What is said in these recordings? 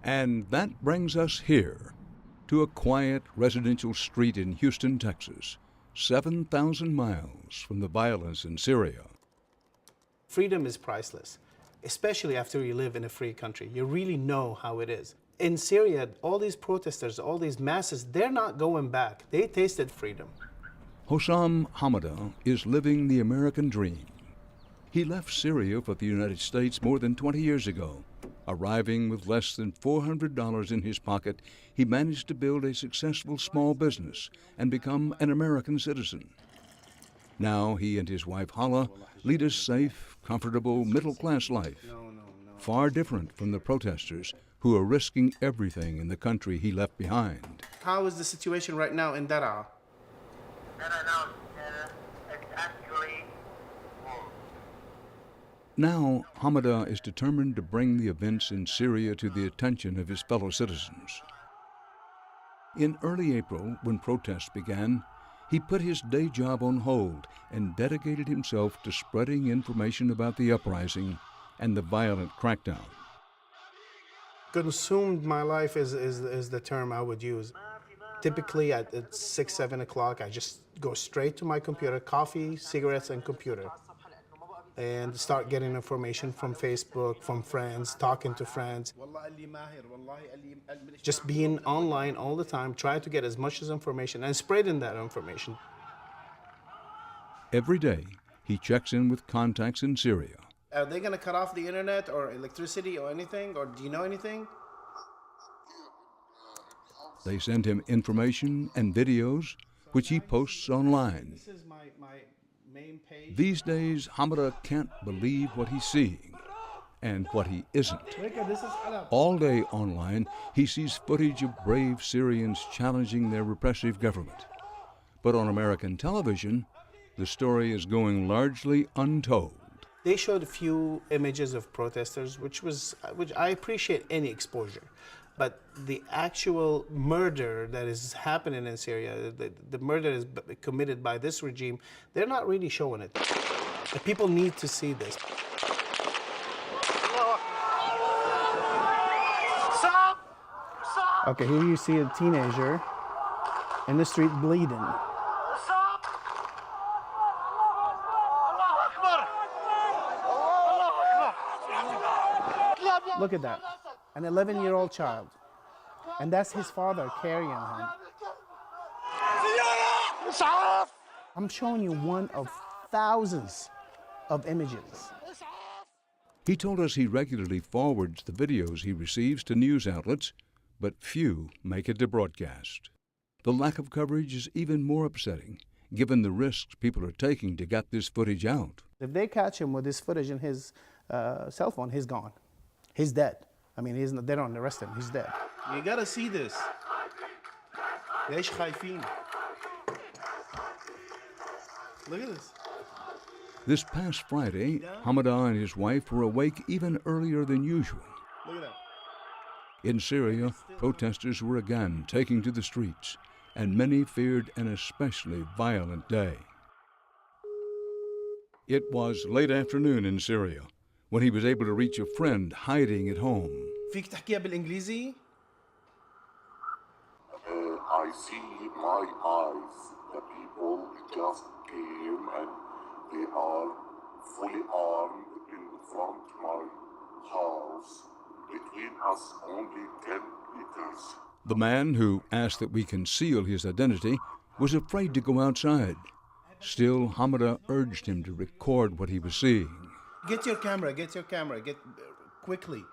And that brings us here, to a quiet residential street in Houston, Texas, 7,000 miles from the violence in Syria. Freedom is priceless, especially after you live in a free country. You really know how it is. In Syria, all these protesters, all these masses, they're not going back. They tasted freedom. Hossam Hamada is living the American dream. He left Syria for the United States more than 20 years ago. Arriving with less than $400 in his pocket, he managed to build a successful small business and become an American citizen. Now he and his wife Hala lead a safe, comfortable, middle-class life, far different from the protesters who are risking everything in the country he left behind. How is the situation right now in Dara? It's actually full. Now, Hamada is determined to bring the events in Syria to the attention of his fellow citizens. In early April, when protests began, he put his day job on hold and dedicated himself to spreading information about the uprising and the violent crackdown. Consumed my life is the term I would use. Typically at 6, 7 o'clock, I just go straight to my computer, coffee, cigarettes, and computer, and start getting information from Facebook, from friends, talking to friends. Just being online all the time, try to get as much as information and spreading that information. Every day, he checks in with contacts in Syria. Are they going to cut off the internet or electricity or anything, or do you know anything? They send him information and videos, which he posts online. This is my main page. These days, Hamada can't believe what he's seeing and what he isn't. All day online, he sees footage of brave Syrians challenging their repressive government. But on American television, the story is going largely untold. They showed a few images of protesters, which I appreciate any exposure. But the actual murder that is happening in Syria, the murder is committed by this regime, they're not really showing it. The people need to see this. Okay, here you see a teenager in the street bleeding. Look at that, an 11-year-old child. And that's his father carrying him. I'm showing you one of thousands of images. He told us he regularly forwards the videos he receives to news outlets, but few make it to broadcast. The lack of coverage is even more upsetting, given the risks people are taking to get this footage out. If they catch him with this footage in his cell phone, he's gone. He's dead. I mean, they don't arrest him, he's dead. You gotta see this. ليش خايفين? Look at this. This past Friday, Hamada and his wife were awake even earlier than usual. Look at that. In Syria, protesters were again taking to the streets, and many feared an especially violent day. It was late afternoon in Syria when he was able to reach a friend hiding at home. فيك تحكيها بالإنجليزي؟ I see my eyes. The people just came and they are fully armed in front of my house. Between us, only 10 meters. The man, who asked that we conceal his identity, was afraid to go outside. Still, Hamada urged him to record what he was seeing. Get your camera, get quickly.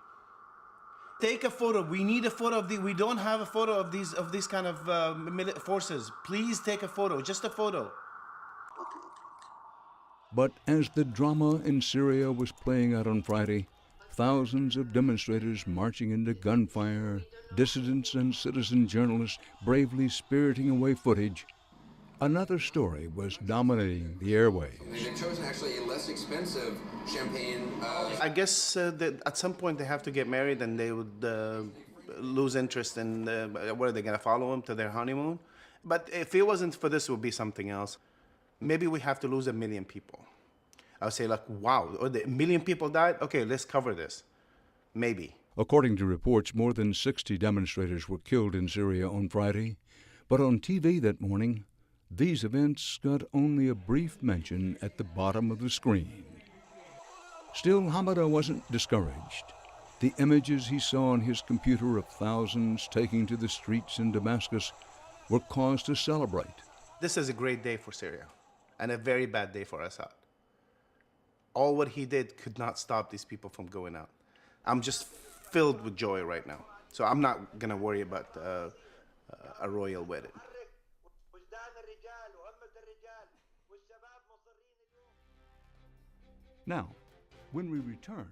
Take a photo. We need a photo of we don't have a photo of these kind of forces. Please take a photo, just a photo. But as the drama in Syria was playing out on Friday, thousands of demonstrators marching into gunfire, dissidents and citizen journalists bravely spiriting away footage, another story was dominating the airwaves. They've chosen actually a less expensive champagne. I guess that at some point they have to get married and they would lose interest in what are they going to follow him to their honeymoon? But if it wasn't for this, it would be something else. Maybe we have to lose 1 million people. I would say like, wow, 1 million people died? Okay, let's cover this. Maybe. According to reports, more than 60 demonstrators were killed in Syria on Friday, but on TV that morning, these events got only a brief mention at the bottom of the screen. Still, Hamada wasn't discouraged. The images he saw on his computer of thousands taking to the streets in Damascus were cause to celebrate. This is a great day for Syria and a very bad day for Assad. All what he did could not stop these people from going out. I'm just filled with joy right now. So I'm not going to worry about a royal wedding. Now, when we return,